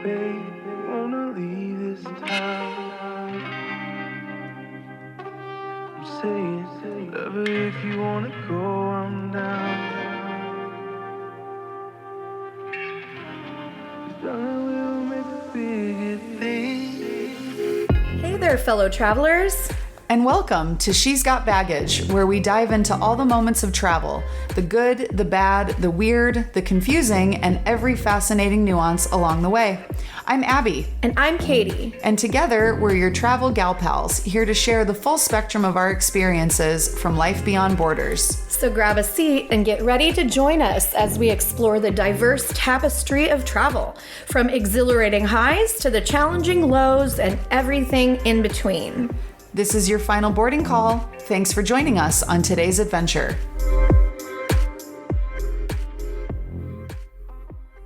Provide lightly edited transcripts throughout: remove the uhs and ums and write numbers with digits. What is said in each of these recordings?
babe, wanna leave this town. I'm saying, whatever, if you wanna go, I'm down. Darling, we'll make a bigger thing. Hey there, fellow travelers. And welcome to She's Got Baggage, where we dive into all the moments of travel, the good, the bad, the weird, the confusing, and every fascinating nuance along the way. I'm Abby. And I'm Katy. And together, we're your travel gal pals, here to share the full spectrum of our experiences from life beyond borders. So grab a seat and get ready to join us as we explore the diverse tapestry of travel, from exhilarating highs to the challenging lows and everything in between. This is your final boarding call. Thanks for joining us on today's adventure.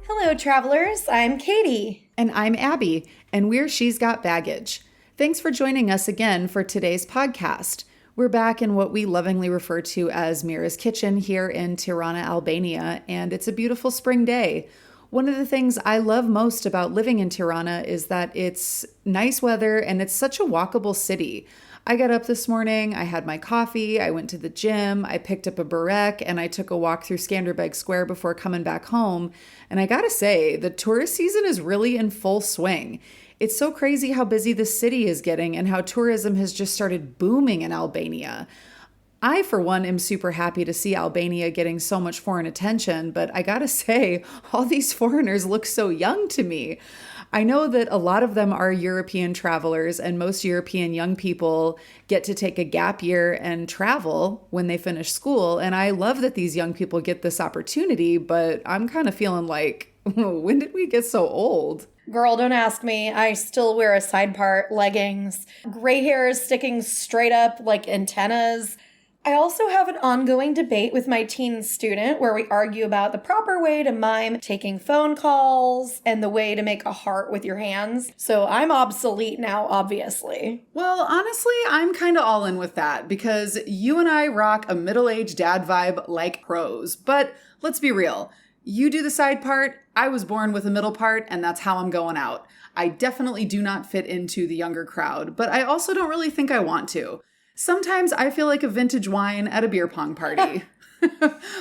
Hello, travelers. I'm Katy. And I'm Abby, and we're She's Got Baggage. Thanks for joining us again for today's podcast. We're back in what we lovingly refer to as Mira's Kitchen here in Tirana, Albania, and it's a beautiful spring day. One of the things I love most about living in Tirana is that it's nice weather and it's such a walkable city. I got up this morning, I had my coffee, I went to the gym, I picked up a burek, and I took a walk through Skanderbeg Square before coming back home. And I gotta say, the tourist season is really in full swing. It's so crazy how busy the city is getting and how tourism has just started booming in Albania. I, for one, am super happy to see Albania getting so much foreign attention, but I gotta say, all these foreigners look so young to me. I know that a lot of them are European travelers, and most European young people get to take a gap year and travel when they finish school, and I love that these young people get this opportunity, but I'm kind of feeling like, when did we get so old? Girl, don't ask me. I still wear a side part, leggings, gray hair is sticking straight up like antennas. I also have an ongoing debate with my teen student where we argue about the proper way to mime taking phone calls and the way to make a heart with your hands. So I'm obsolete now, obviously. Well, honestly, I'm kind of all in with that because you and I rock a middle-aged dad vibe like pros. But let's be real. You do the side part, I was born with a middle part, and that's how I'm going out. I definitely do not fit into the younger crowd, but I also don't really think I want to. Sometimes I feel like a vintage wine at a beer pong party.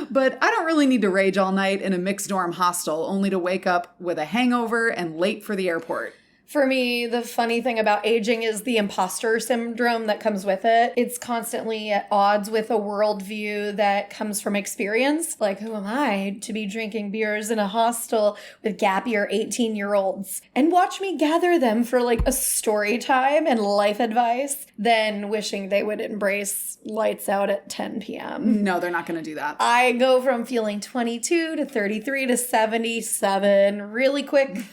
But I don't really need to rage all night in a mixed dorm hostel only to wake up with a hangover and late for the airport. For me, the funny thing about aging is the imposter syndrome that comes with it. It's constantly at odds with a worldview that comes from experience. Like, who am I to be drinking beers in a hostel with gap year 18-year-olds? And watch me gather them for like a story time and life advice, then wishing they would embrace lights out at 10 p.m. No, they're not going to do that. I go from feeling 22 to 33 to 77 really quick.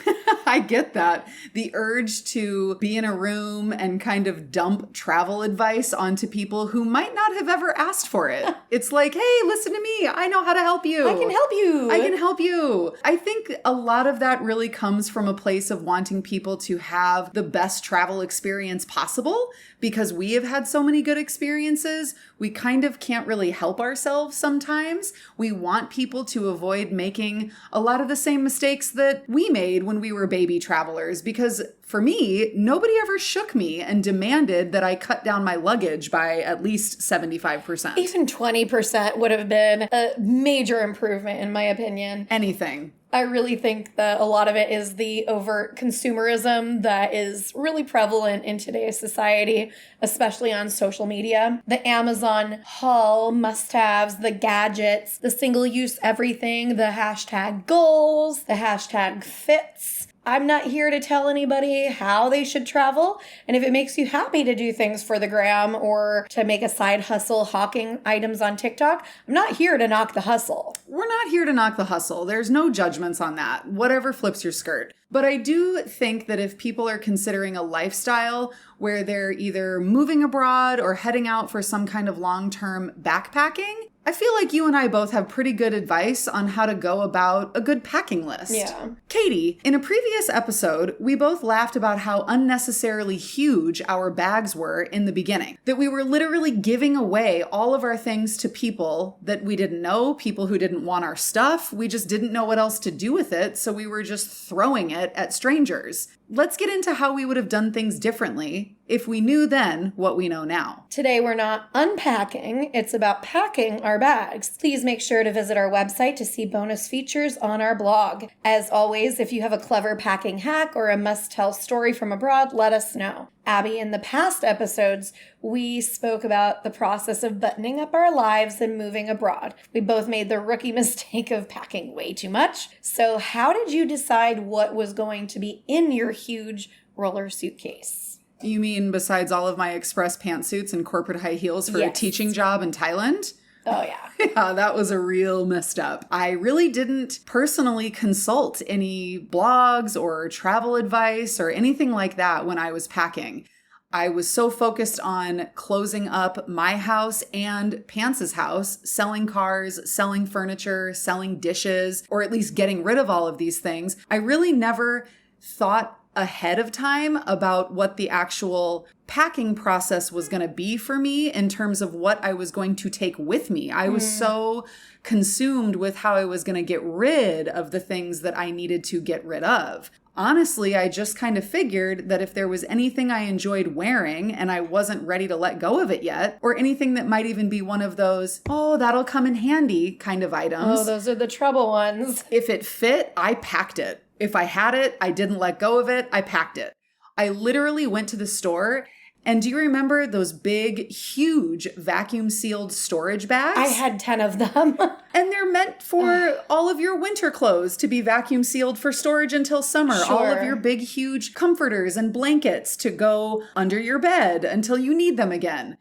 I get that. The urge to be in a room and kind of dump travel advice onto people who might not have ever asked for it. It's like, hey, listen to me. I know how to help you. I can help you. I can help you. I think a lot of that really comes from a place of wanting people to have the best travel experience possible. Because we have had so many good experiences, we kind of can't really help ourselves sometimes. We want people to avoid making a lot of the same mistakes that we made when we were baby travelers. Because for me, nobody ever shook me and demanded that I cut down my luggage by at least 75%. Even 20% would have been a major improvement, in my opinion. Anything. I really think that a lot of it is the overt consumerism that is really prevalent in today's society, especially on social media. The Amazon haul must-haves, the gadgets, the single-use everything, the hashtag goals, the hashtag fits. I'm not here to tell anybody how they should travel. And if it makes you happy to do things for the gram or to make a side hustle hawking items on TikTok, I'm not here to knock the hustle. We're not here to knock the hustle. There's no judgments on that. Whatever flips your skirt. But I do think that if people are considering a lifestyle where they're either moving abroad or heading out for some kind of long-term backpacking, I feel like you and I both have pretty good advice on how to go about a good packing list. Yeah. Katie, in a previous episode, we both laughed about how unnecessarily huge our bags were in the beginning. That we were literally giving away all of our things to people that we didn't know, people who didn't want our stuff. We just didn't know what else to do with it, so we were just throwing it at strangers. Let's get into how we would have done things differently if we knew then what we know now. Today we're not unpacking, it's about packing our bags. Please make sure to visit our website to see bonus features on our blog. As always, if you have a clever packing hack or a must-tell story from abroad, let us know. Abby, in the past episodes, we spoke about the process of buttoning up our lives and moving abroad. We both made the rookie mistake of packing way too much. So how did you decide what was going to be in your huge roller suitcase? You mean besides all of my express pantsuits and corporate high heels for a Yes. teaching job in Thailand? Oh, yeah. Yeah, that was a real messed up. I really didn't personally consult any blogs or travel advice or anything like that when I was packing. I was so focused on closing up my house and Pants' house, selling cars, selling furniture, selling dishes, or at least getting rid of all of these things. I really never thought ahead of time about what the actual packing process was going to be for me in terms of what I was going to take with me. I was so consumed with how I was going to get rid of the things that I needed to get rid of. Honestly, I just kind of figured that if there was anything I enjoyed wearing and I wasn't ready to let go of it yet, or anything that might even be one of those, oh, that'll come in handy kind of items. Oh, those are the trouble ones. If it fit, I packed it. If I had it, I didn't let go of it, I packed it. I literally went to the store. And do you remember those big, huge vacuum sealed storage bags? I had 10 of them. And they're meant for all of your winter clothes to be vacuum sealed for storage until summer. Sure. All of your big, huge comforters and blankets to go under your bed until you need them again.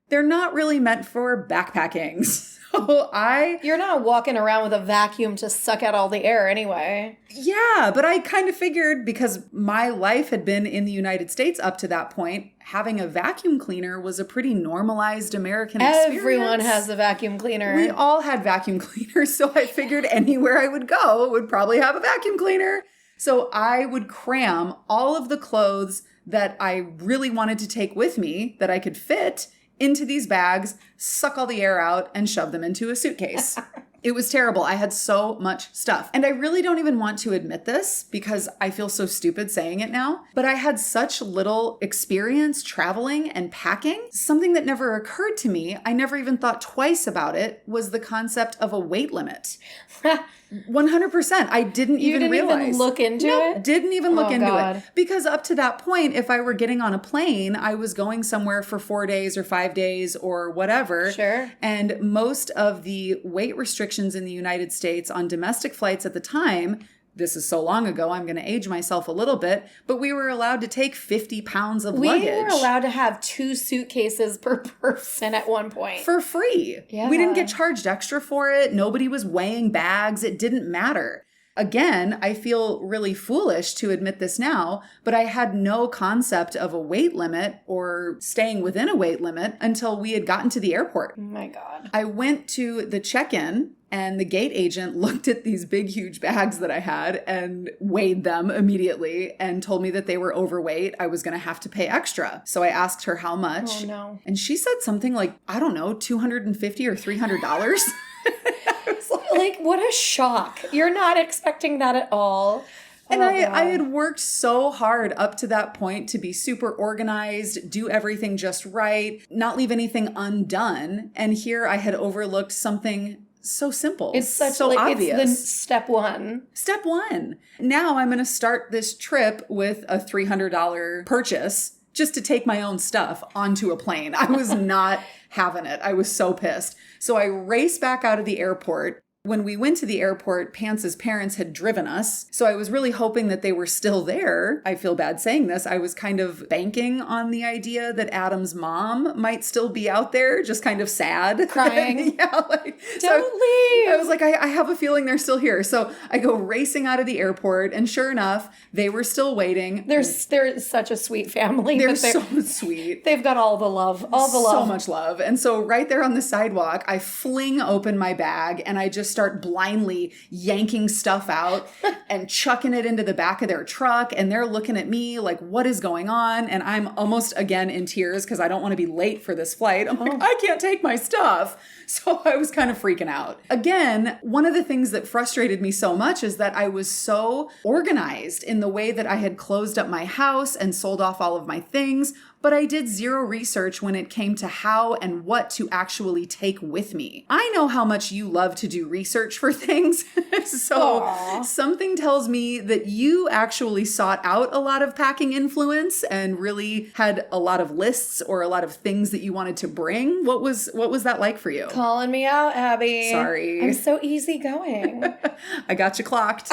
They're not really meant for backpacking. So You're not walking around with a vacuum to suck out all the air anyway. Yeah, but I kind of figured because my life had been in the United States up to that point, having a vacuum cleaner was a pretty normalized American experience. Everyone has a vacuum cleaner. We all had vacuum cleaners, so I figured anywhere I would go would probably have a vacuum cleaner. So I would cram all of the clothes that I really wanted to take with me that I could fit into these bags, suck all the air out, and shove them into a suitcase. It was terrible. I had so much stuff. And I really don't even want to admit this because I feel so stupid saying it now, but I had such little experience traveling and packing. Something that never occurred to me, I never even thought twice about it, was the concept of a weight limit. 100%. I didn't even realize. You didn't even look into it? Didn't even look into God. it. Because up to that point, if I were getting on a plane, I was going somewhere for 4 days or 5 days or whatever. Sure. And most of the weight restrictions in the United States on domestic flights at the time, this is so long ago, I'm going to age myself a little bit, but we were allowed to take 50 pounds of luggage. We were allowed to have 2 suitcases per person at one point. For free. Yeah. We didn't get charged extra for it. Nobody was weighing bags. It didn't matter. Again, I feel really foolish to admit this now, but I had no concept of a weight limit or staying within a weight limit until we had gotten to the airport. Oh my God. I went to the check-in and the gate agent looked at these big, huge bags that I had and weighed them immediately and told me that they were overweight. I was going to have to pay extra. So I asked her how much. Oh no. And she said something like, I don't know, $250 or $300. Like, what a shock. You're not expecting that at all. And Oh, I God. had worked so hard up to that point to be super organized, do everything just right, not leave anything undone. And here I had overlooked something so simple. It's such so like obvious. it's the step one. Step one. Now I'm going to start this trip with a $300 purchase just to take my own stuff onto a plane. I was not having it. I was so pissed. So I raced back out of the airport, When we went to the airport, Pance's parents had driven us. So I was really hoping that they were still there. I feel bad saying this. I was kind of banking on the idea that Adam's mom might still be out there, just kind of sad. Crying. Yeah, Don't leave. I was like, I have a feeling they're still here. So I go racing out of the airport, and sure enough, they were still waiting. They're such a sweet family. They're so sweet. They've got all the love. So much love. And so right there on the sidewalk, I fling open my bag and I just start blindly yanking stuff out and chucking it into the back of their truck. And they're looking at me like, what is going on? And I'm almost again in tears because I don't want to be late for this flight. I'm like, I can't take my stuff. So I was kind of freaking out. Again, one of the things that frustrated me so much is that I was so organized in the way that I had closed up my house and sold off all of my things, but I did zero research when it came to how and what to actually take with me. I know how much you love to do research for things, so something tells me that you actually sought out a lot of packing influence and really had a lot of lists or a lot of things that you wanted to bring. What was that like for you? Calling me out, Abby. Sorry. I'm so easygoing. I got you clocked.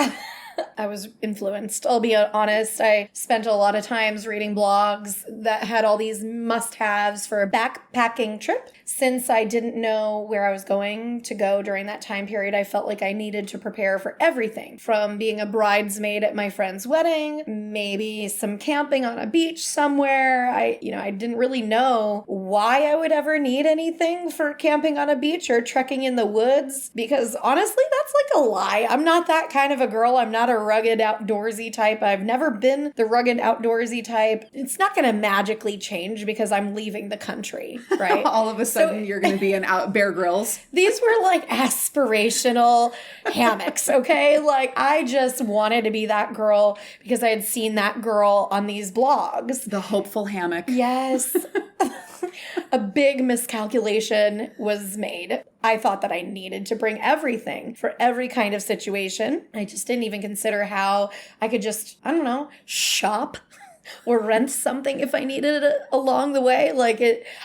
I was influenced. I'll be honest. I spent a lot of times reading blogs that had all these must-haves for a backpacking trip. Since I didn't know where I was going to go during that time period, I felt like I needed to prepare for everything, from being a bridesmaid at my friend's wedding, maybe some camping on a beach somewhere. I didn't really know why I would ever need anything for camping on a beach or trekking in the woods, because honestly, that's like a lie. I'm not that kind of a girl. I'm not a rugged outdoorsy type. I've never been the rugged outdoorsy type. It's not going to magically change because I'm leaving the country, right? All of a sudden, you're going to be in Bear Grylls. These were like aspirational hammocks, okay? Like, I just wanted to be that girl because I had seen that girl on these blogs. The hopeful hammock. Yes. A big miscalculation was made. I thought that I needed to bring everything for every kind of situation. I just didn't even consider how I could just, shop or rent something if I needed it along the way.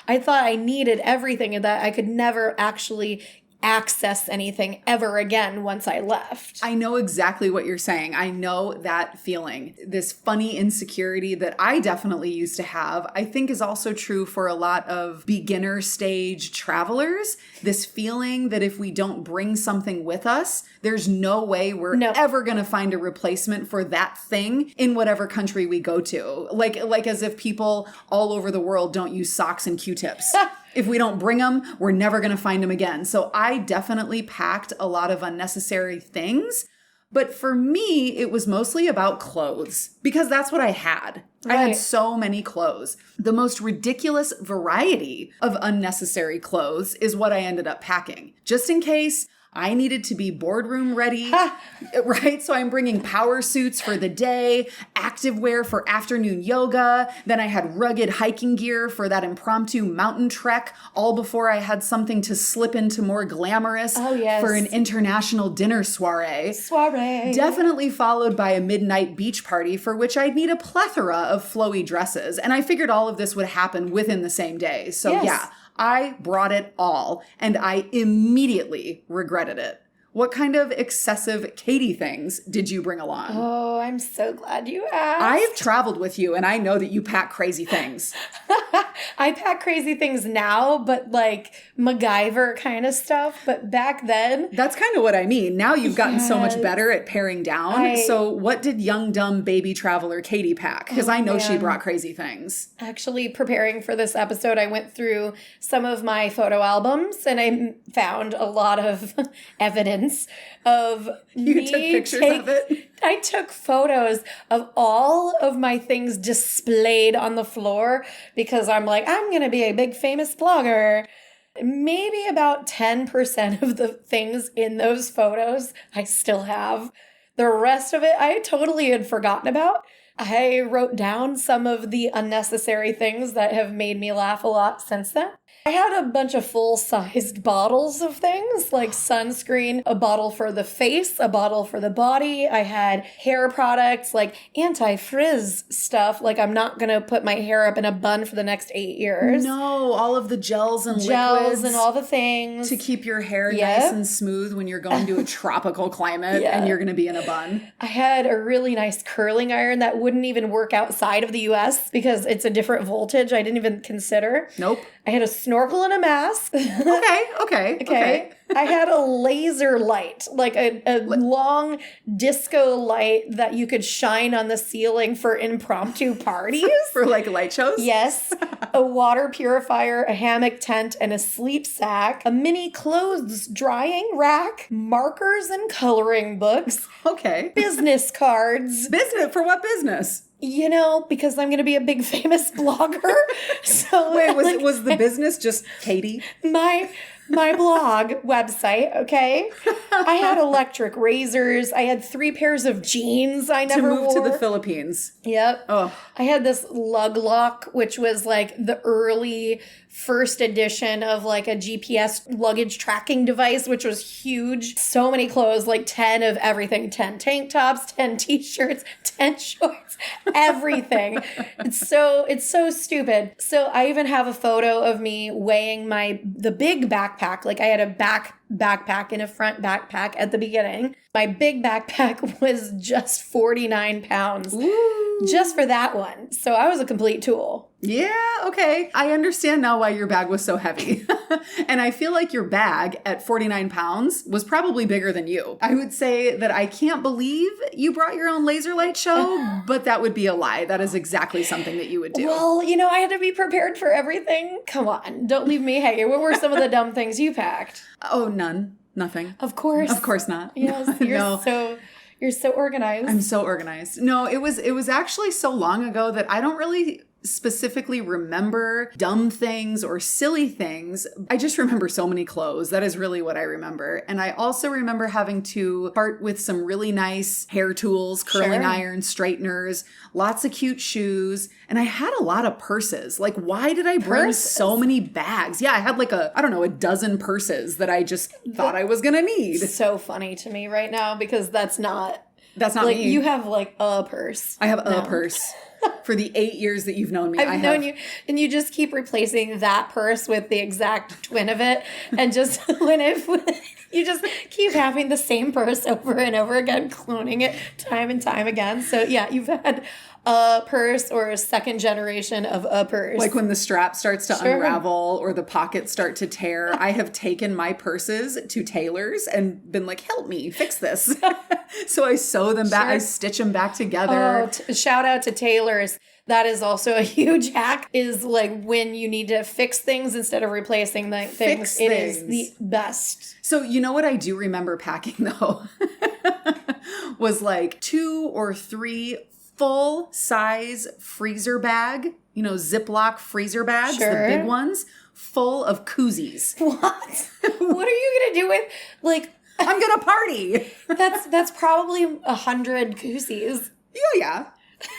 I thought I needed everything and that I could never actually access anything ever again once I left. I know exactly what you're saying. I know that feeling. This funny insecurity that I definitely used to have, I think is also true for a lot of beginner stage travelers. This feeling that if we don't bring something with us, there's no way we're ever going to find a replacement for that thing in whatever country we go to. Like as if people all over the world don't use socks and Q-tips. If we don't bring them, we're never going to find them again. So I definitely packed a lot of unnecessary things. But for me, it was mostly about clothes because that's what I had. Right. I had so many clothes. The most ridiculous variety of unnecessary clothes is what I ended up packing. Just in case I needed to be boardroom ready, right? So I'm bringing power suits for the day, activewear for afternoon yoga. Then I had rugged hiking gear for that impromptu mountain trek, all before I had something to slip into more glamorous for an international dinner soiree. Definitely followed by a midnight beach party for which I'd need a plethora of flowy dresses. And I figured all of this would happen within the same day. So yeah. I brought it all, and I immediately regretted it. What kind of excessive Katy things did you bring along? Oh, I'm so glad you asked. I've traveled with you, and I know that you pack crazy things. I pack crazy things now, but like MacGyver kind of stuff. But back then... That's kind of what I mean. Now you've gotten so much better at paring down. So what did young, dumb baby traveler Katy pack? Because I know she brought crazy things. Actually, preparing for this episode, I went through some of my photo albums, and I found a lot of evidence of you took pictures of it? I took photos of all of my things displayed on the floor because I'm like, I'm going to be a big famous blogger. Maybe about 10% of the things in those photos I still have. The rest of it I totally had forgotten about. I wrote down some of the unnecessary things that have made me laugh a lot since then. I had a bunch of full-sized bottles of things, like sunscreen, a bottle for the face, a bottle for the body. I had hair products, like anti-frizz stuff. Like, I'm not going to put my hair up in a bun for the next 8 years. No, all of the gels and liquids and all the things. to keep your hair nice and smooth when you're going to a tropical climate and you're going to be in a bun. I had a really nice curling iron that wouldn't even work outside of the US because it's a different voltage I didn't even consider. Nope. I had a snorkel and a mask. Okay. I had a laser light, like a long disco light that you could shine on the ceiling for impromptu parties. For like light shows? Yes. A water purifier, a hammock tent, and a sleep sack, a mini clothes drying rack, markers and coloring books. Okay. Business cards. Business? For what business? You know, because I'm going to be a big famous blogger. So Wait, was the business just Katy? My blog website, okay? I had electric razors. I had 3 pairs of jeans I never wore. To move to the Philippines. Yep. Oh. I had this lug lock, which was like the early first edition of like a GPS luggage tracking device, which was huge. So many clothes, like 10 of everything, 10 tank tops, 10 t-shirts, 10 shorts, everything. It's so stupid. So I even have a photo of me weighing the big backpack. Like, I had a backpack and a front backpack at the beginning. My big backpack was just 49 pounds. Ooh. Just for that one. So I was a complete tool. Yeah, okay. I understand now why your bag was so heavy. And I feel like your bag at 49 pounds was probably bigger than you. I would say that I can't believe you brought your own laser light show, but that would be a lie. That is exactly something that you would do. Well, I had to be prepared for everything. Come on, don't leave me hanging. What were some of the dumb things you packed? Oh, none. Nothing. Of course. Of course not. Yes, you're so organized. I'm so organized. No, it was actually so long ago that I don't really specifically remember dumb things or silly things. I just remember so many clothes. That is really what I remember. And I also remember having to part with some really nice hair tools, curling irons, straighteners, lots of cute shoes. And I had a lot of purses. Like, why did I bring so many bags? Yeah, I had like a dozen purses that I just thought I was going to need. So funny to me right now because that's not like me. You have like a purse. I have a purse. For the 8 years that you've known me, I've known you, and you just keep replacing that purse with the exact twin of it, and just you just keep having the same purse over and over again, cloning it time and time again. So yeah, you've had a purse or a second generation of a purse. Like when the strap starts to unravel or the pockets start to tear, I have taken my purses to tailors and been like, help me fix this. So I sew them back, I stitch them back together. Oh, shout out to tailors. That is also a huge hack, is like when you need to fix things instead of replacing things. It is the best. So you know what I do remember packing though? Was like 2 or 3 full-size freezer bag, Ziploc freezer bags, the big ones, full of koozies. What? What are you going to do with, like... I'm going to party. That's probably 100 koozies. Yeah.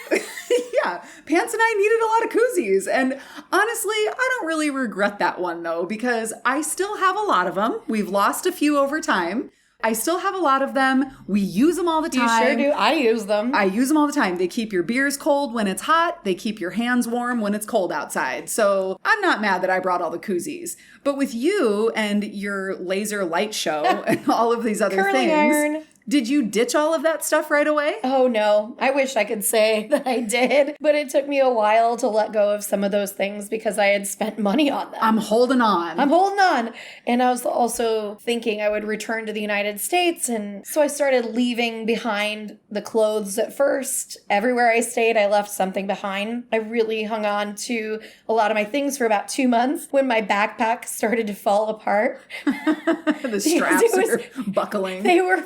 Yeah. Pants and I needed a lot of koozies. And honestly, I don't really regret that one though, because I still have a lot of them. We've lost a few over time. I still have a lot of them. We use them all the time. You sure do. I use them. I use them all the time. They keep your beers cold when it's hot. They keep your hands warm when it's cold outside. So I'm not mad that I brought all the koozies. But with you and your laser light show and all of these other curling things... iron. Did you ditch all of that stuff right away? Oh, no. I wish I could say that I did, but it took me a while to let go of some of those things because I had spent money on them. I'm holding on. And I was also thinking I would return to the United States. And so I started leaving behind the clothes at first. Everywhere I stayed, I left something behind. I really hung on to a lot of my things for about 2 months when my backpack started to fall apart. The straps are buckling. They were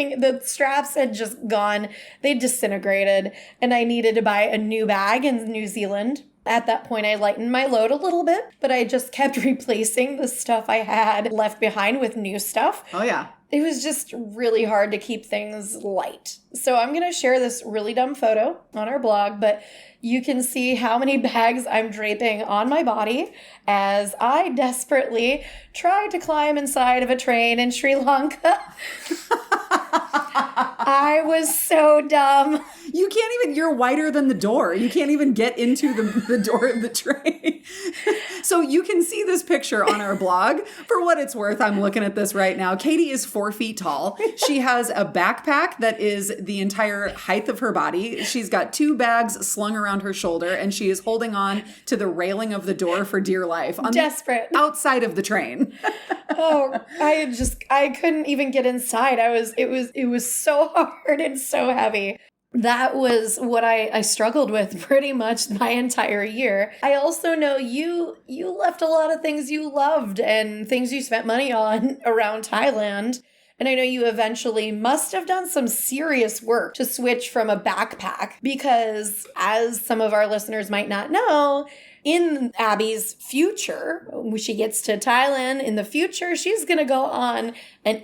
the straps had just gone. They disintegrated, and I needed to buy a new bag in New Zealand. At that point, I lightened my load a little bit, but I just kept replacing the stuff I had left behind with new stuff. Oh, yeah. It was just really hard to keep things light. So I'm going to share this really dumb photo on our blog, but you can see how many bags I'm draping on my body as I desperately try to climb inside of a train in Sri Lanka. I was so dumb. You can't even, you're wider than the door. You can't even get into the door of the train. So you can see this picture on our blog. For what it's worth, I'm looking at this right now. Katy is 4 feet tall. She has a backpack that is the entire height of her body. She's got 2 bags slung around her shoulder, and she is holding on to the railing of the door for dear life. Desperate. Outside of the train. Oh, I couldn't even get inside. It was so hard and so heavy. That was what I struggled with pretty much my entire year. I also know you left a lot of things you loved and things you spent money on around Thailand. And I know you eventually must have done some serious work to switch from a backpack because, as some of our listeners might not know, in Abby's future, when she gets to Thailand in the future, she's going to go on an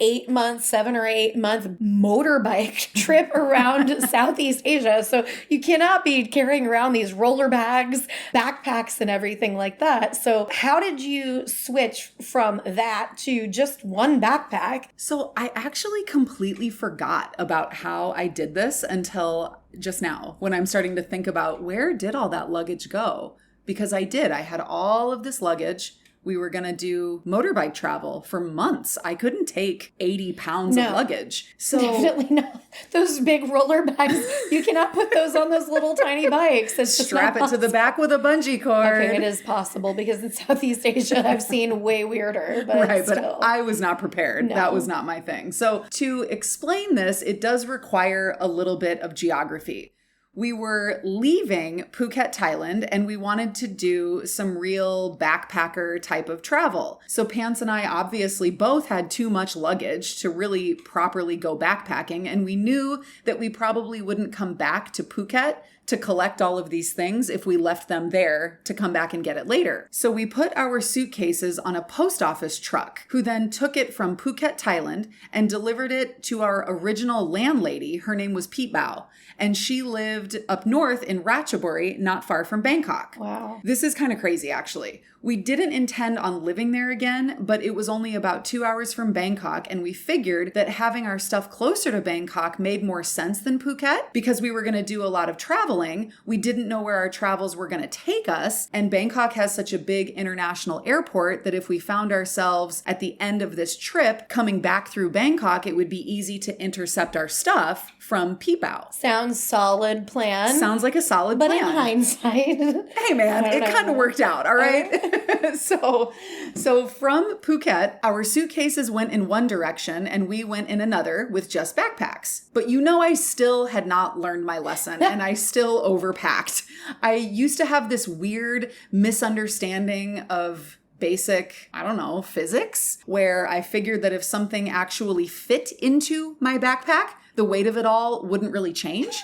7 or 8 month motorbike trip around Southeast Asia. So you cannot be carrying around these roller bags, backpacks, and everything like that. So how did you switch from that to just one backpack? So I actually completely forgot about how I did this until just now, when I'm starting to think about where did all that luggage go? Because I did. I had all of this luggage. We were going to do motorbike travel for months. I couldn't take 80 pounds of luggage. So definitely not. Those big roller bags, you cannot put those on those little tiny bikes. It's just strap it to the back with a bungee cord. Okay, it is possible because in Southeast Asia, I've seen way weirder. But right, still. but I was not prepared. No. That was not my thing. So to explain this, it does require a little bit of geography. We were leaving Phuket, Thailand, and we wanted to do some real backpacker type of travel. So Pants and I obviously both had too much luggage to really properly go backpacking, and we knew that we probably wouldn't come back to Phuket to collect all of these things if we left them there to come back and get it later. So we put our suitcases on a post office truck, who then took it from Phuket, Thailand, and delivered it to our original landlady. Her name was Pete Bao, and she lived up north in Ratchaburi, not far from Bangkok. Wow. This is kind of crazy, actually. We didn't intend on living there again, but it was only about 2 hours from Bangkok, and we figured that having our stuff closer to Bangkok made more sense than Phuket because we were going to do a lot of traveling. We didn't know where our travels were going to take us, and Bangkok has such a big international airport that if we found ourselves at the end of this trip coming back through Bangkok, it would be easy to intercept our stuff from Pipao. Sounds solid plan. Sounds like a solid plan. But in hindsight. Hey man, it kind of worked out, all right? So from Phuket, our suitcases went in one direction and we went in another with just backpacks. But I still had not learned my lesson and I still overpacked. I used to have this weird misunderstanding of basic, physics, where I figured that if something actually fit into my backpack, the weight of it all wouldn't really change.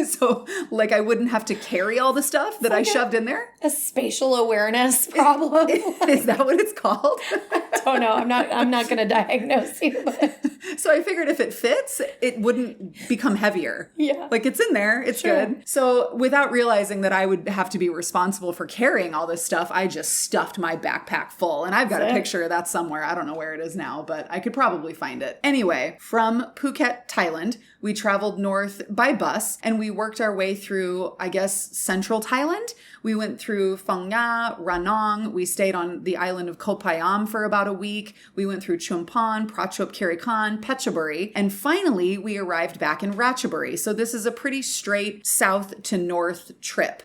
So, I wouldn't have to carry all the stuff that I shoved in there. A spatial awareness problem. Is that what it's called? I don't know. I'm not going to diagnose you. But. So I figured if it fits, it wouldn't become heavier. Yeah. It's in there. It's good. So without realizing that I would have to be responsible for carrying all this stuff, I just stuffed my backpack full. And I've got a picture of that somewhere. I don't know where it is now, but I could probably find it. Anyway, from Phuket, Thailand, we traveled north by bus and we worked our way through, central Thailand. We went through Phang Nga, Ranong. We stayed on the island of Koh Payam for about a week. We went through Chumphon, Prachuap Khiri Khan, Phetchaburi, and finally we arrived back in Ratchaburi. So this is a pretty straight south to north trip.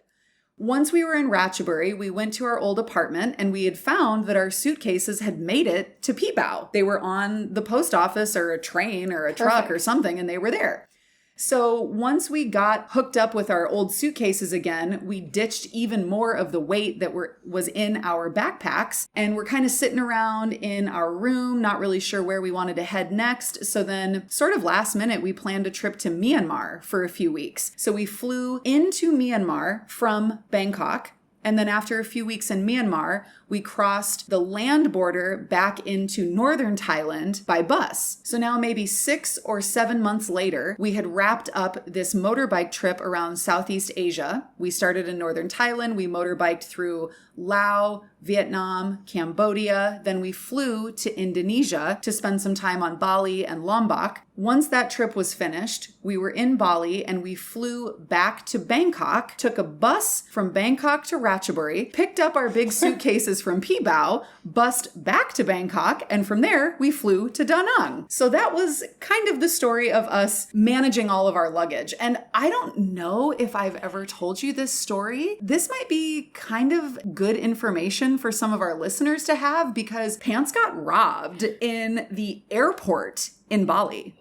Once we were in Ratchaburi, we went to our old apartment and we had found that our suitcases had made it to Pipao. They were on the post office or a train or a truck or something, and they were there. So once we got hooked up with our old suitcases again, we ditched even more of the weight that was in our backpacks. And we're kind of sitting around in our room, not really sure where we wanted to head next. So then sort of last minute, we planned a trip to Myanmar for a few weeks. So we flew into Myanmar from Bangkok. And then after a few weeks in Myanmar, we crossed the land border back into northern Thailand by bus. So now maybe 6 or 7 months later, we had wrapped up this motorbike trip around Southeast Asia. We started in northern Thailand. We motorbiked through Laos, Vietnam, Cambodia. Then we flew to Indonesia to spend some time on Bali and Lombok. Once that trip was finished, we were in Bali and we flew back to Bangkok, took a bus from Bangkok to Ratchaburi, picked up our big suitcases from Pibao, bussed back to Bangkok, and from there we flew to Da Nang. So that was kind of the story of us managing all of our luggage. And I don't know if I've ever told you this story. This might be kind of good information for some of our listeners to have because Pants got robbed in the airport in Bali.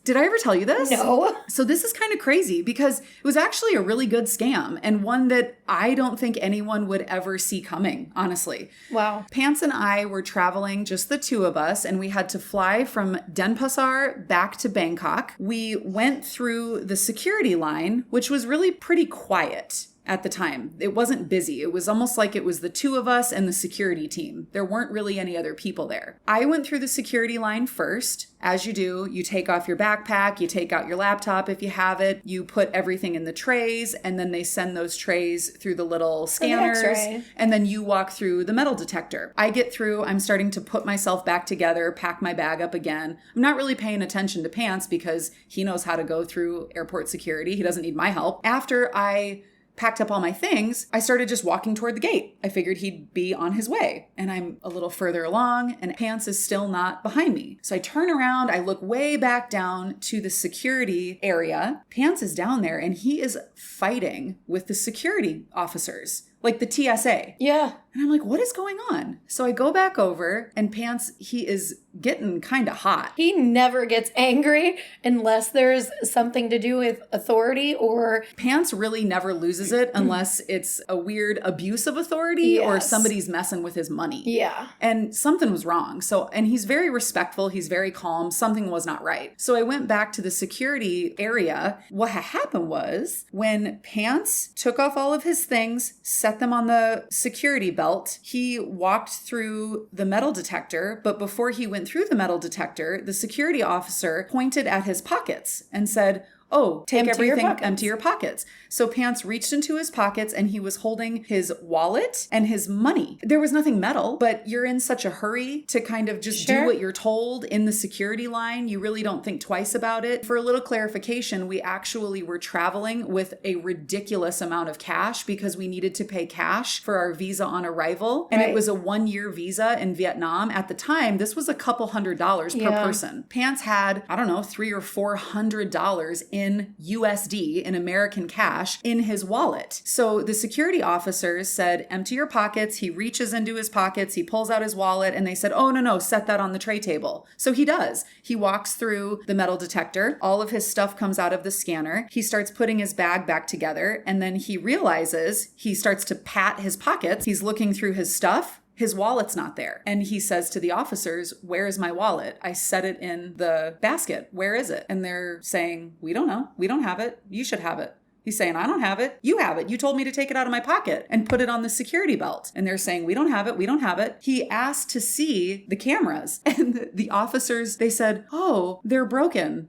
Did I ever tell you this? No. So this is kind of crazy because it was actually a really good scam and one that I don't think anyone would ever see coming, honestly. Wow. Pants and I were traveling, just the two of us, and we had to fly from Denpasar back to Bangkok. We went through the security line, which was really pretty quiet at the time. It wasn't busy. It was almost like it was the two of us and the security team. There weren't really any other people there. I went through the security line first. As you do, you take off your backpack, you take out your laptop if you have it, you put everything in the trays, and then they send those trays through the little scanners, and then you walk through the metal detector. I get through, I'm starting to put myself back together, pack my bag up again. I'm not really paying attention to Pants because he knows how to go through airport security. He doesn't need my help. After I packed up all my things, I started just walking toward the gate. I figured he'd be on his way. And I'm a little further along and Pants is still not behind me. So I turn around, I look way back down to the security area. Pants is down there and he is fighting with the security officers, like the TSA. Yeah. And I'm like, what is going on? So I go back over and Pants, he is getting kind of hot. He never gets angry unless there's something to do with authority or... Pants really never loses it unless it's a weird abuse of authority or somebody's messing with his money. Yeah. And something was wrong. And he's very respectful. He's very calm. Something was not right. So I went back to the security area. What happened was when Pants took off all of his things, set them on the security belt, he walked through the metal detector, but before he went through the metal detector, the security officer pointed at his pockets and said, "Oh, take everything, empty your pockets." So Pants reached into his pockets and he was holding his wallet and his money. There was nothing metal, but you're in such a hurry to kind of just do what you're told in the security line. You really don't think twice about it. For a little clarification, we actually were traveling with a ridiculous amount of cash because we needed to pay cash for our visa on arrival. And it was a 1-year visa in Vietnam. At the time, this was a couple $100s per person. Pants had, I don't know, $300 or $400 in USD, in American cash, in his wallet. So the security officers said, empty your pockets. He reaches into his pockets, he pulls out his wallet, and they said, oh, no, set that on the tray table. So he does. He walks through the metal detector. All of his stuff comes out of the scanner. He starts putting his bag back together, and then he realizes, he starts to pat his pockets. He's looking through his stuff. His wallet's not there. And he says to the officers, "Where is my wallet? I set it in the basket. Where is it?" And they're saying, "We don't know. We don't have it. You should have it." He's saying, "I don't have it. You have it. You told me to take it out of my pocket and put it on the security belt." And they're saying, "We don't have it. We don't have it." He asked to see the cameras. And the officers, they said, "Oh, they're broken."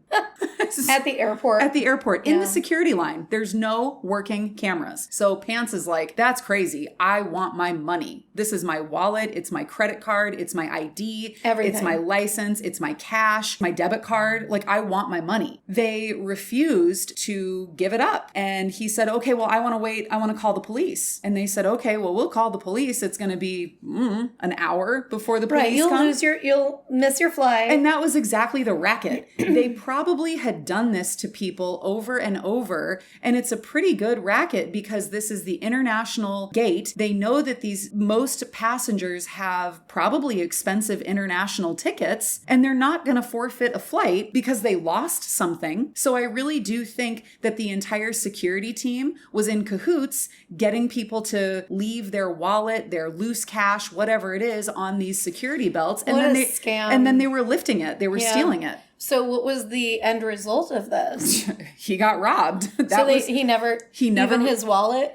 At the airport. At the airport, in the security line. There's no working cameras. So Pants is like, "That's crazy. I want my money. This is my wallet. It's my credit card. It's my ID. Everything. It's my license. It's my cash, my debit card. Like, I want my money." They refused to give it up. And he said, "Okay, well, I want to wait. I want to call the police." And they said, "Okay, well, we'll call the police. It's going to be an hour before the police come." You'll miss your flight. And that was exactly the racket. They probably had done this to people over and over. And it's a pretty good racket because this is the international gate. They know that most passengers have probably expensive international tickets, and they're not going to forfeit a flight because they lost something. So I really do think that the entire security team was in cahoots getting people to leave their wallet, their loose cash, whatever it is, on these security belts. And What then a scam. And then they were lifting it. They were stealing it. So what was the end result of this? He got robbed. He never even his wallet,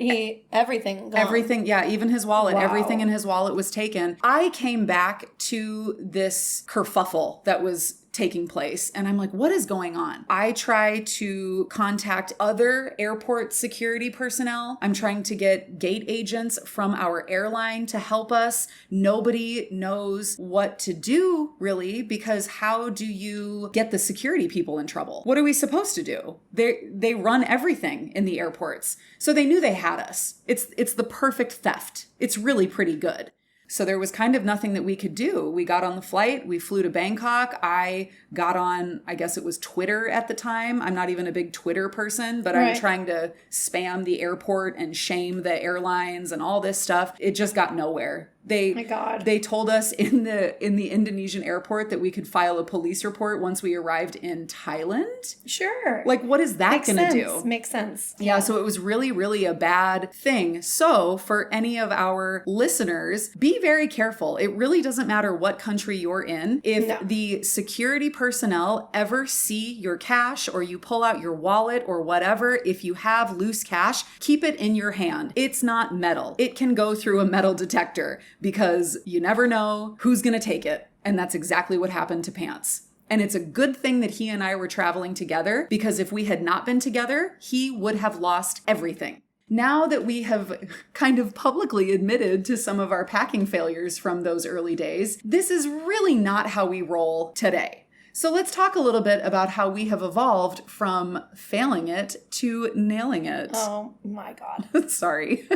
everything gone. Everything, yeah, even his wallet, Wow. everything in his wallet was taken. I came back to this kerfuffle that was taking place. And I'm like, what is going on? I try to contact other airport security personnel. I'm trying to get gate agents from our airline to help us. Nobody knows what to do, really, because how do you get the security people in trouble? What are we supposed to do? They run everything in the airports. So they knew they had us. It's the perfect theft. It's really pretty good. So there was kind of nothing that we could do. We got on the flight. We flew to Bangkok. I got on, I guess it was Twitter at the time. I'm not even a big Twitter person, but I'm trying to spam the airport and shame the airlines and all this stuff. It just got nowhere. They told us in the Indonesian airport that we could file a police report once we arrived in Thailand. Sure. Like, what is that going to do? Makes sense. Yeah, so it was really, really a bad thing. So for any of our listeners, be very careful. It really doesn't matter what country you're in. If the security personnel ever see your cash or you pull out your wallet or whatever, if you have loose cash, keep it in your hand. It's not metal. It can go through a metal detector because you never know who's going to take it. And that's exactly what happened to Pants. And it's a good thing that he and I were traveling together, because if we had not been together, he would have lost everything. Now that we have kind of publicly admitted to some of our packing failures from those early days, this is really not how we roll today. So let's talk a little bit about how we have evolved from failing it to nailing it. Oh my God. Sorry.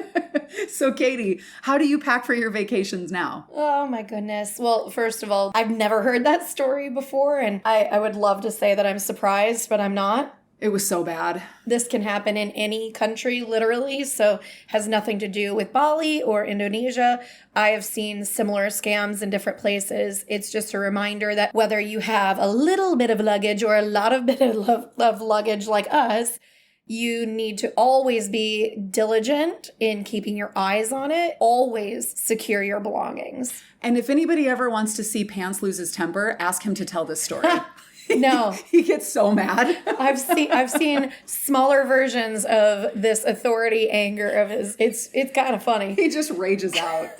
So Katy, how do you pack for your vacations now? Oh my goodness. Well, first of all, I've never heard that story before, and I would love to say that I'm surprised, but I'm not. It was so bad. This can happen in any country, literally, so has nothing to do with Bali or Indonesia. I have seen similar scams in different places. It's just a reminder that whether you have a little bit of luggage or a lot of bit of luggage like us, you need to always be diligent in keeping your eyes on it. Always secure your belongings. And if anybody ever wants to see Pants lose his temper, ask him to tell this story. No. He gets so mad. I've seen smaller versions of this authority anger of his. It's kind of funny. He just rages out.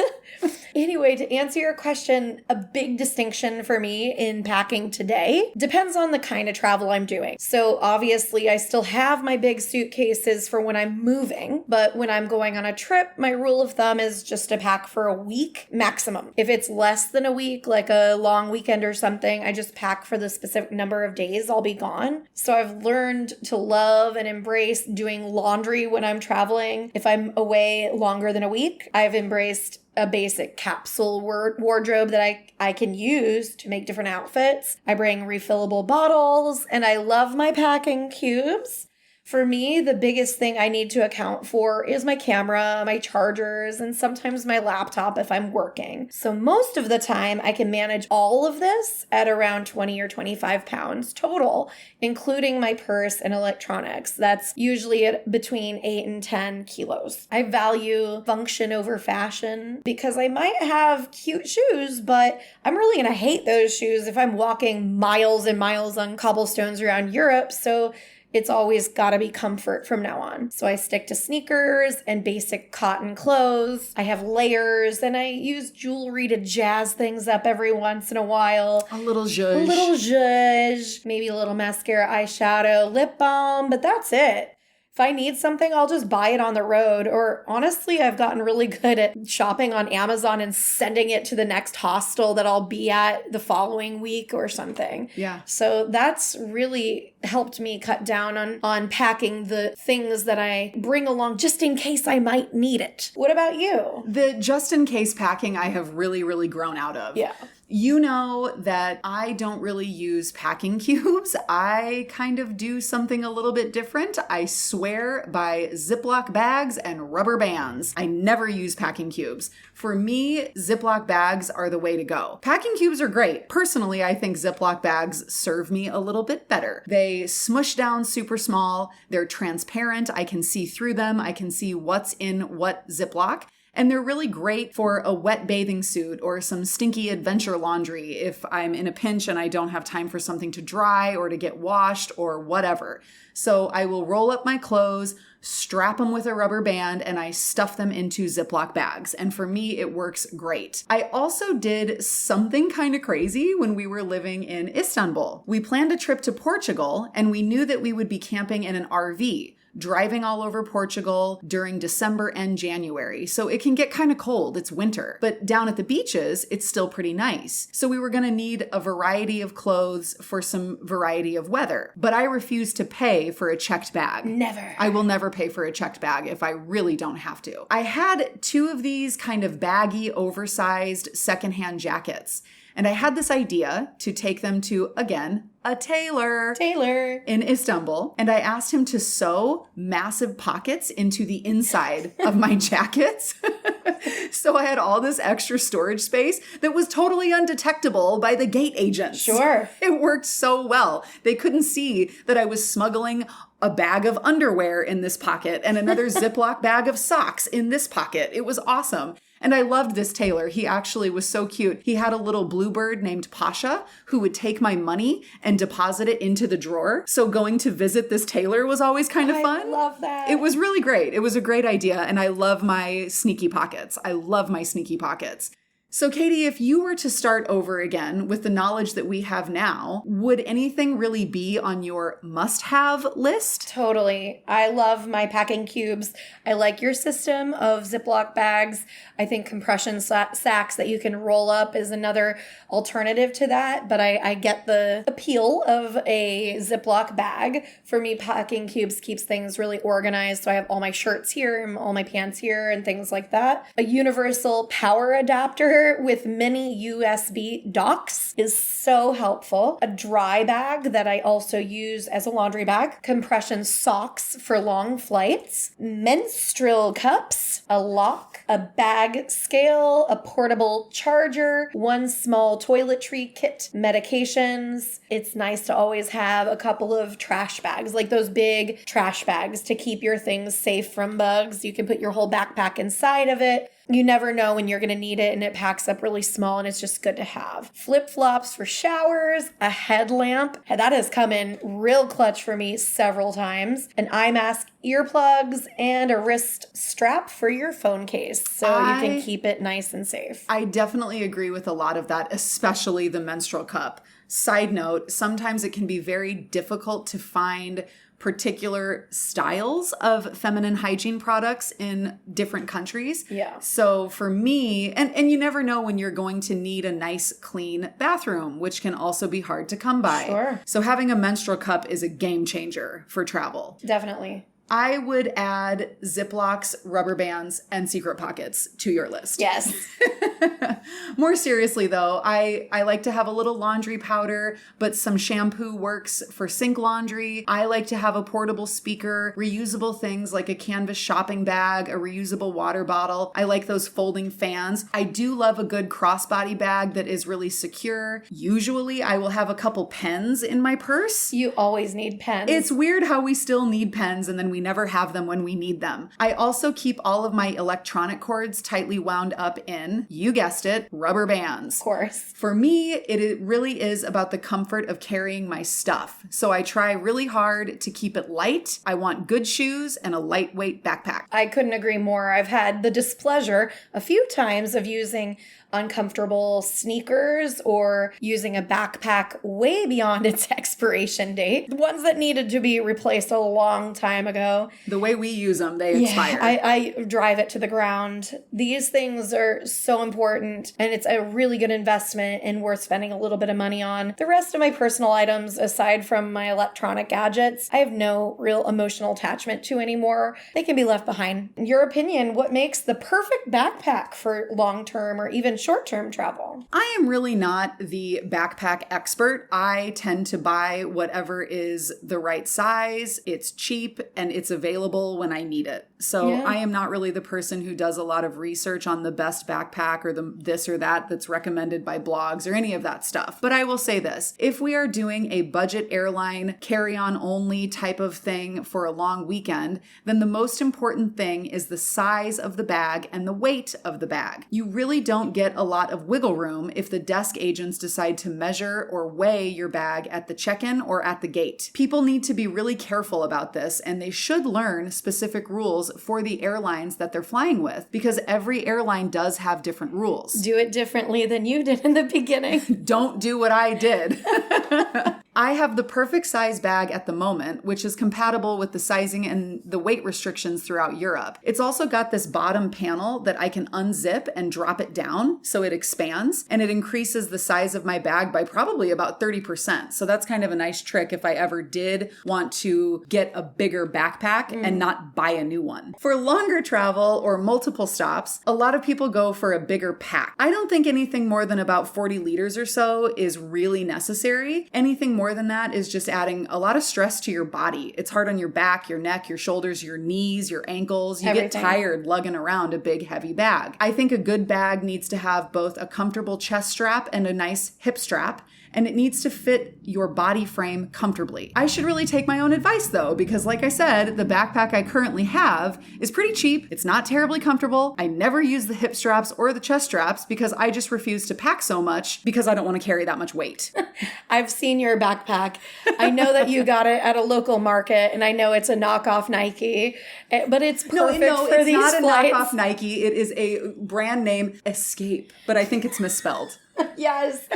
Anyway, to answer your question, a big distinction for me in packing today depends on the kind of travel I'm doing. So obviously, I still have my big suitcases for when I'm moving, but when I'm going on a trip, my rule of thumb is just to pack for a week maximum. If it's less than a week, like a long weekend or something, I just pack for the specific number of days I'll be gone. So I've learned to love and embrace doing laundry when I'm traveling. If I'm away longer than a week, I've embraced a basic capsule wardrobe that I can use to make different outfits. I bring refillable bottles, and I love my packing cubes. For me, the biggest thing I need to account for is my camera, my chargers, and sometimes my laptop if I'm working. So most of the time, I can manage all of this at around 20 or 25 pounds total, including my purse and electronics. That's usually at between 8 and 10 kilos. I value function over fashion because I might have cute shoes, but I'm really going to hate those shoes if I'm walking miles and miles on cobblestones around Europe. So it's always got to be comfort from now on. So I stick to sneakers and basic cotton clothes. I have layers, and I use jewelry to jazz things up every once in a while. A little zhuzh. A little zhuzh. Maybe a little mascara, eyeshadow, lip balm, but that's it. If I need something, I'll just buy it on the road. Or honestly, I've gotten really good at shopping on Amazon and sending it to the next hostel that I'll be at the following week or something. Yeah. So that's really helped me cut down on packing the things that I bring along just in case I might need it. What about you? The just in case packing I have really, really grown out of. Yeah. You know that I don't really use packing cubes. I kind of do something a little bit different. I swear by Ziploc bags and rubber bands. I never use packing cubes. For me, Ziploc bags are the way to go. Packing cubes are great. Personally, I think Ziploc bags serve me a little bit better. They smush down super small. They're transparent. I can see through them. I can see what's in what Ziploc. And they're really great for a wet bathing suit or some stinky adventure laundry if I'm in a pinch and I don't have time for something to dry or to get washed or whatever. So I will roll up my clothes, strap them with a rubber band, and I stuff them into Ziploc bags. And for me, it works great. I also did something kind of crazy when we were living in Istanbul. We planned a trip to Portugal, and we knew that we would be camping in an RV, driving all over Portugal during December and January. So it can get kind of cold. It's winter. But down at the beaches, it's still pretty nice. So we were going to need a variety of clothes for some variety of weather. But I refuse to pay for a checked bag. Never. I will never pay for a checked bag if I really don't have to. I had 2 of these kind of baggy, oversized secondhand jackets. And I had this idea to take them to, again, a tailor in Istanbul. And I asked him to sew massive pockets into the inside of my jackets. So I had all this extra storage space that was totally undetectable by the gate agents. Sure. It worked so well. They couldn't see that I was smuggling a bag of underwear in this pocket and another Ziploc bag of socks in this pocket. It was awesome. And I loved this tailor. He actually was so cute. He had a little bluebird named Pasha who would take my money and deposit it into the drawer. So going to visit this tailor was always kind of fun. I love that. It was really great. It was a great idea. And I love my sneaky pockets. I love my sneaky pockets. So Katy, if you were to start over again with the knowledge that we have now, would anything really be on your must-have list? Totally. I love my packing cubes. I like your system of Ziploc bags. I think compression sacks that you can roll up is another alternative to that, but I get the appeal of a Ziploc bag. For me, packing cubes keeps things really organized, so I have all my shirts here and all my pants here and things like that. A universal power adapter with mini USB docks is so helpful. A dry bag that I also use as a laundry bag. Compression socks for long flights. Menstrual cups. A lock. A bag scale. A portable charger. 1 small toiletry kit. Medications. It's nice to always have a couple of trash bags, like those big trash bags to keep your things safe from bugs. You can put your whole backpack inside of it. You never know when you're going to need it, and it packs up really small, and it's just good to have. Flip-flops for showers, a headlamp. That has come in real clutch for me several times. An eye mask, earplugs, and a wrist strap for your phone case, so you can keep it nice and safe. I definitely agree with a lot of that, especially the menstrual cup. Side note, sometimes it can be very difficult to find particular styles of feminine hygiene products in different countries. Yeah. So for me, and you never know when you're going to need a nice, clean bathroom, which can also be hard to come by. Sure. So having a menstrual cup is a game changer for travel. Definitely. I would add Ziplocs, rubber bands, and secret pockets to your list. Yes. More seriously, though, I like to have a little laundry powder, but some shampoo works for sink laundry. I like to have a portable speaker, reusable things like a canvas shopping bag, a reusable water bottle. I like those folding fans. I do love a good crossbody bag that is really secure. Usually, I will have a couple pens in my purse. You always need pens. It's weird how we still need pens and then we never have them when we need them. I also keep all of my electronic cords tightly wound up in, you guessed it, rubber bands. Of course. For me, it really is about the comfort of carrying my stuff. So I try really hard to keep it light. I want good shoes and a lightweight backpack. I couldn't agree more. I've had the displeasure a few times of using uncomfortable sneakers or using a backpack way beyond its expiration date. The ones that needed to be replaced a long time ago. The way we use them, they expire. I drive it to the ground. These things are so important, and it's a really good investment and worth spending a little bit of money on. The rest of my personal items, aside from my electronic gadgets, I have no real emotional attachment to anymore. They can be left behind. In your opinion, what makes the perfect backpack for long-term or even short-term travel? general? I am really not the backpack expert. I tend to buy whatever is the right size, it's cheap, and it's available when I need it. So Yeah. I am not really the person who does a lot of research on the best backpack or the this or that that's recommended by blogs or any of that stuff. But I will say this, if we are doing a budget airline carry-on only type of thing for a long weekend, then the most important thing is the size of the bag and the weight of the bag. You really don't get a lot of wiggle room if the desk agents decide to measure or weigh your bag at the check-in or at the gate. People need to be really careful about this, and they should learn specific rules for the airlines that they're flying with, because every airline does have different rules. Do it differently than you did in the beginning. Don't do what I did. I have the perfect size bag at the moment, which is compatible with the sizing and the weight restrictions throughout Europe. It's also got this bottom panel that I can unzip and drop it down so it expands, and it increases the size of my bag by probably about 30%. So that's kind of a nice trick if I ever did want to get a bigger backpack and not buy a new one. For longer travel or multiple stops, a lot of people go for a bigger pack. I don't think anything more than about 40 liters or so is really necessary. Anything more than that is just adding a lot of stress to your body. It's hard on your back, your neck, your shoulders, your knees, your ankles. You Everything. get tired lugging around a big, heavy bag. I think a good bag needs to have both a comfortable chest strap and a nice hip strap, and it needs to fit your body frame comfortably. I should really take my own advice though, because like I said, the backpack I currently have is pretty cheap. It's not terribly comfortable. I never use the hip straps or the chest straps because I just refuse to pack so much because I don't want to carry that much weight. I've seen your backpack. I know that you got it at a local market, and I know it's a knockoff Nike, but it's perfect for it's these not a flights. knockoff Nike. It is a brand name Escape, but I think it's misspelled. Yes.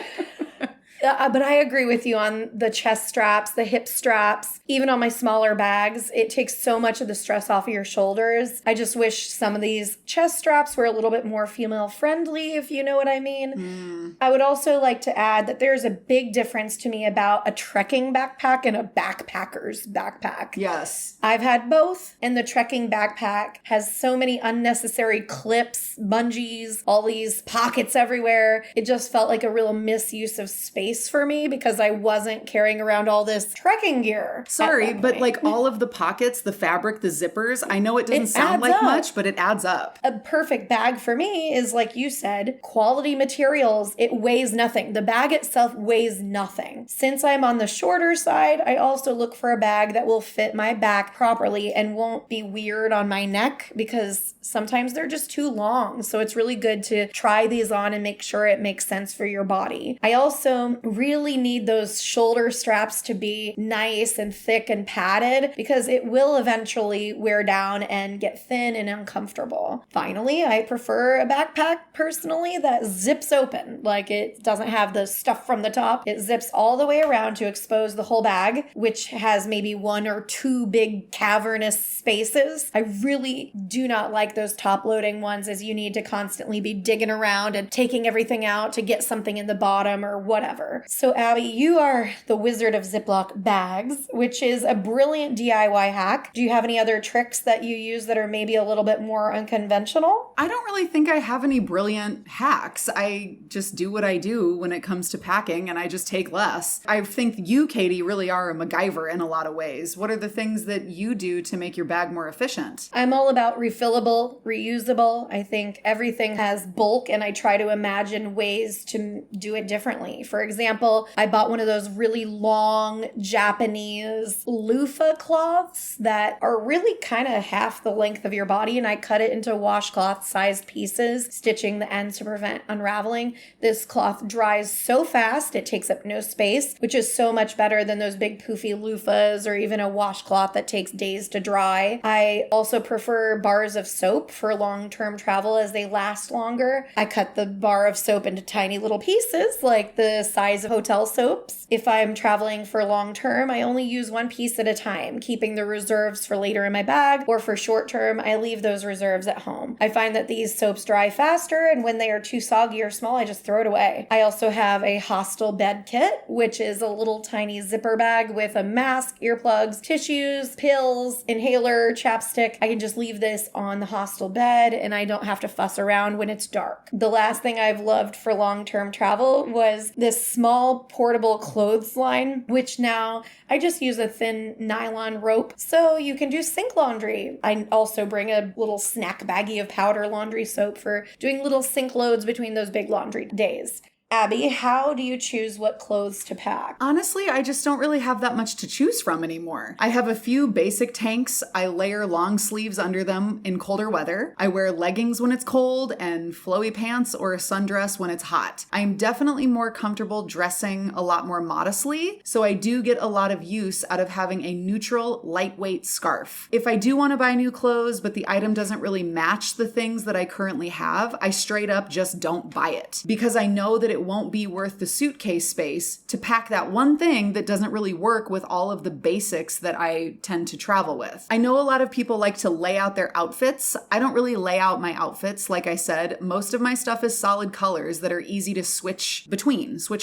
But I agree with you on the chest straps, the hip straps, even on my smaller bags. It takes so much of the stress off of your shoulders. I just wish some of these chest straps were a little bit more female friendly, if you know what I mean. I would also like to add that there's a big difference to me about a trekking backpack and a backpacker's backpack. Yes. I've had both, and the trekking backpack has so many unnecessary clips, bungees, all these pockets everywhere. It just felt like a real misuse of space for me because I wasn't carrying around all this trekking gear. Sorry, but like all of the pockets, the fabric, the zippers, I know it doesn't It sound adds like up. much, but it adds up. A perfect bag for me is, like you said, quality materials. It weighs nothing. The bag itself weighs nothing. Since I'm on the shorter side, I also look for a bag that will fit my back properly and won't be weird on my neck because sometimes they're just too long. So it's really good to try these on and make sure it makes sense for your body. I also really need those shoulder straps to be nice and thick and padded because it will eventually wear down and get thin and uncomfortable. Finally, I prefer a backpack personally that zips open. Like it doesn't have the stuff from the top. It zips all the way around to expose the whole bag, which has maybe one or two big cavernous spaces. I really do not like those top loading ones as you need to constantly be digging around and taking everything out to get something in the bottom or whatever. So Abby, you are the wizard of Ziploc bags, which is a brilliant DIY hack. Do you have any other tricks that you use that are maybe a little bit more unconventional? I don't really think I have any brilliant hacks. I just do what I do when it comes to packing, and I just take less. I think you, Katie, really are a MacGyver in a lot of ways. What are the things that you do to make your bag more efficient? I'm all about refillable, reusable. I think everything has bulk, and I try to imagine ways to do it differently. For example, I bought one of those really long Japanese loofah cloths that are really kind of half the length of your body, and I cut it into washcloth sized pieces, stitching the ends to prevent unraveling. This cloth dries so fast, it takes up no space, which is so much better than those big poofy loofahs or even a washcloth that takes days to dry. I also prefer bars of soap for long-term travel as they last longer. I cut the bar of soap into tiny little pieces, like the size rise of hotel soaps. If I'm traveling for long term, I only use one piece at a time, keeping the reserves for later in my bag, or for short term, I leave those reserves at home. I find that these soaps dry faster, and when they are too soggy or small, I just throw it away. I also have a hostel bed kit, which is a little tiny zipper bag with a mask, earplugs, tissues, pills, inhaler, chapstick. I can just leave this on the hostel bed and I don't have to fuss around when it's dark. The last thing I've loved for long-term travel was this small portable clothesline, which now I just use a thin nylon rope so you can do sink laundry. I also bring a little snack baggie of powder laundry soap for doing little sink loads between those big laundry days. Abby, how do you choose what clothes to pack? Honestly, I just don't really have that much to choose from anymore. I have a few basic tanks. I layer long sleeves under them in colder weather. I wear leggings when it's cold and flowy pants or a sundress when it's hot. I'm definitely more comfortable dressing a lot more modestly, so I do get a lot of use out of having a neutral, lightweight scarf. If I do want to buy new clothes, but the item doesn't really match the things that I currently have, I straight up just don't buy it because I know that it won't be worth the suitcase space to pack that one thing that doesn't really work with all of the basics that I tend to travel with. I know a lot of people like to lay out their outfits. I don't really lay out my outfits. Like I said, most of my stuff is solid colors that are easy to switch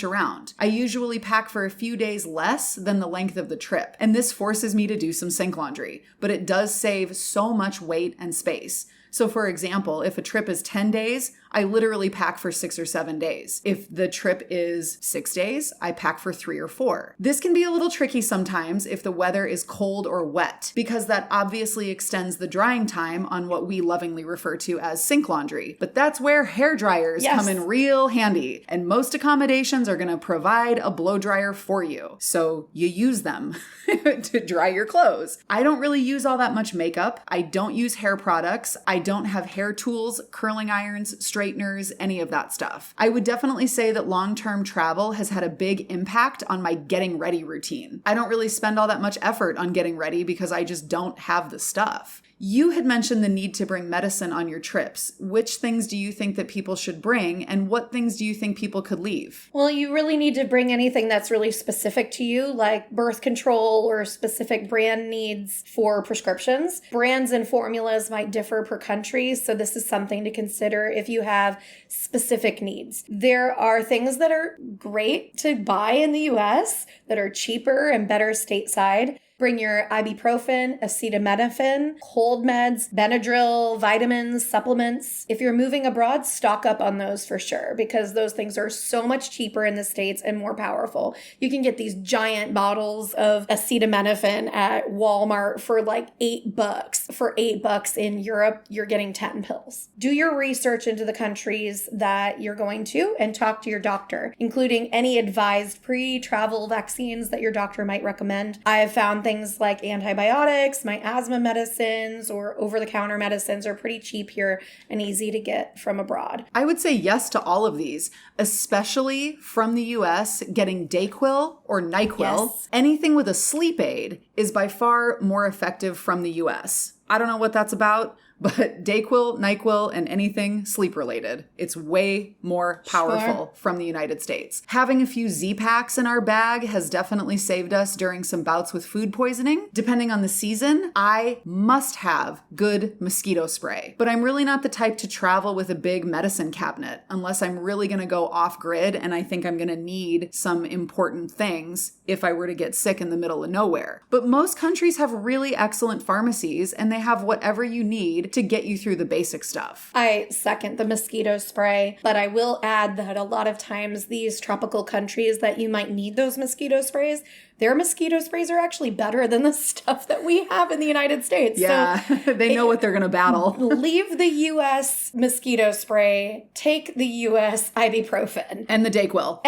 around. I usually pack for a few days less than the length of the trip, and this forces me to do some sink laundry, but it does save so much weight and space. So for example, if a trip is 10 days, I literally pack for 6 or 7 days. If the trip is 6 days, I pack for 3 or 4. This can be a little tricky sometimes if the weather is cold or wet, because that obviously extends the drying time on what we lovingly refer to as sink laundry. But that's where hair dryers come in real handy, and most accommodations are going to provide a blow dryer for you. So you use them to dry your clothes. I don't really use all that much makeup. I don't use hair products. I don't have hair tools, curling irons, straighteners, any of that stuff. I would definitely say that long-term travel has had a big impact on my getting ready routine. I don't really spend all that much effort on getting ready because I just don't have the stuff. You had mentioned the need to bring medicine on your trips. Which things do you think that people should bring, and what things do you think people could leave? Well, you really need to bring anything that's really specific to you, like birth control or specific brand needs for prescriptions. Brands and formulas might differ per country, so this is something to consider if you have specific needs. There are things that are great to buy in the US that are cheaper and better stateside. Bring your ibuprofen, acetaminophen, cold meds, Benadryl, vitamins, supplements. If you're moving abroad, stock up on those for sure, because those things are so much cheaper in the States and more powerful. You can get these giant bottles of acetaminophen at Walmart for like $8. For $8 in Europe, you're getting 10 pills. Do your research into the countries that you're going to and talk to your doctor, including any advised pre-travel vaccines that your doctor might recommend. I have found things like antibiotics, my asthma medicines, or over-the-counter medicines are pretty cheap here and easy to get from abroad. I would say yes to all of these, especially from the US. Getting Dayquil or NyQuil, anything with a sleep aid, is by far more effective from the US. I don't know what that's about, but Dayquil, NyQuil, and anything sleep-related, it's way more powerful from the United States. Having a few Z-Packs in our bag has definitely saved us during some bouts with food poisoning. Depending on the season, I must have good mosquito spray. But I'm really not the type to travel with a big medicine cabinet unless I'm really going to go off-grid and I think I'm going to need some important things if I were to get sick in the middle of nowhere. But most countries have really excellent pharmacies and they have whatever you need to get you through the basic stuff. I second the mosquito spray, but I will add that a lot of times these tropical countries that you might need those mosquito sprays, their mosquito sprays are actually better than the stuff that we have in the United States. Yeah, so they know what they're going to battle. Leave the U.S. mosquito spray, take the U.S. ibuprofen. And the Dayquil.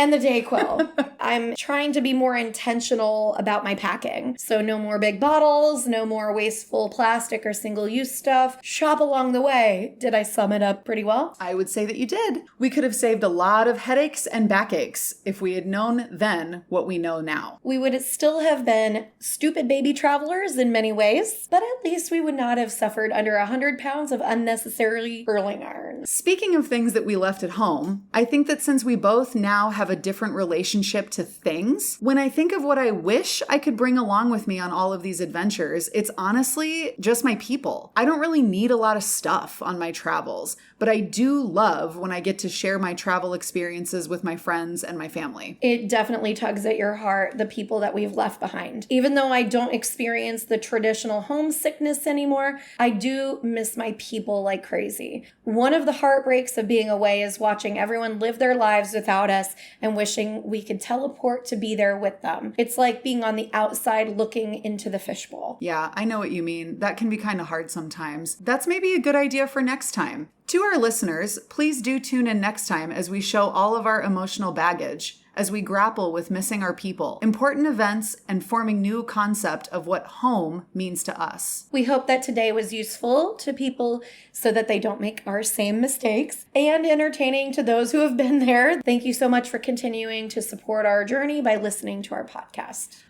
I'm trying to be more intentional about my packing. So no more big bottles, no more wasteful plastic or single-use stuff. Shop along the way. Did I sum it up pretty well? I would say that you did. We could have saved a lot of headaches and backaches if we had known then what we know now. We would still have been stupid baby travelers in many ways, but at least we would not have suffered under 100 pounds of unnecessarily curling iron. Speaking of things that we left at home, I think that since we both now have a different relationship to things, when I think of what I wish I could bring along with me on all of these adventures, it's honestly just my people. I don't really need a lot of stuff on my travels, but I do love when I get to share my travel experiences with my friends and my family. It definitely tugs at your heart, the people that we've left behind. Even though I don't experience the traditional homesickness anymore, I do miss my people like crazy. One of the heartbreaks of being away is watching everyone live their lives without us and wishing we could teleport to be there with them. It's like being on the outside looking into the fishbowl. Yeah, I know what you mean. That can be kind of hard sometimes. That's maybe a good idea for next time. To our listeners, please do tune in next time as we show all of our emotional baggage, as we grapple with missing our people, important events, and forming new concept of what home means to us. We hope that today was useful to people so that they don't make our same mistakes, and entertaining to those who have been there. Thank you so much for continuing to support our journey by listening to our podcast.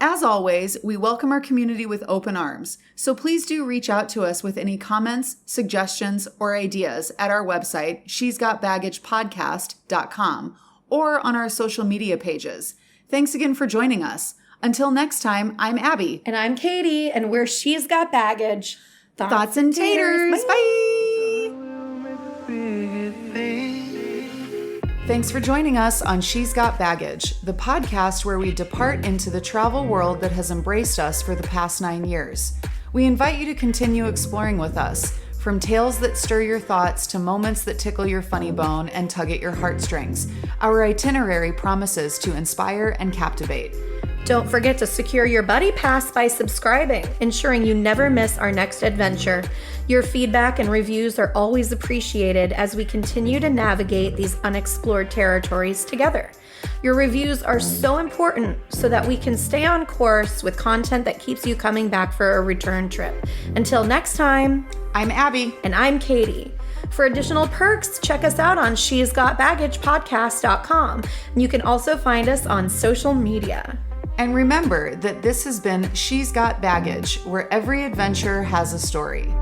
As always, we welcome our community with open arms, so please do reach out to us with any comments, suggestions, or ideas at our website, she'sgotbaggagepodcast.com, or on our social media pages. Thanks again for joining us. Until next time, I'm Abby. And I'm Katy, and we're She's Got Baggage. Thoughts and taters. Bye. Thanks for joining us on She's Got Baggage, the podcast where we depart into the travel world that has embraced us for the past 9 years. We invite you to continue exploring with us, from tales that stir your thoughts to moments that tickle your funny bone and tug at your heartstrings. Our itinerary promises to inspire and captivate. Don't forget to secure your buddy pass by subscribing, ensuring you never miss our next adventure. Your feedback and reviews are always appreciated as we continue to navigate these unexplored territories together. Your reviews are so important so that we can stay on course with content that keeps you coming back for a return trip. Until next time, I'm Abby. And I'm Katy. For additional perks, check us out on she'sgotbaggagepodcast.com. And you can also find us on social media. And remember that this has been She's Got Baggage, where every adventure has a story.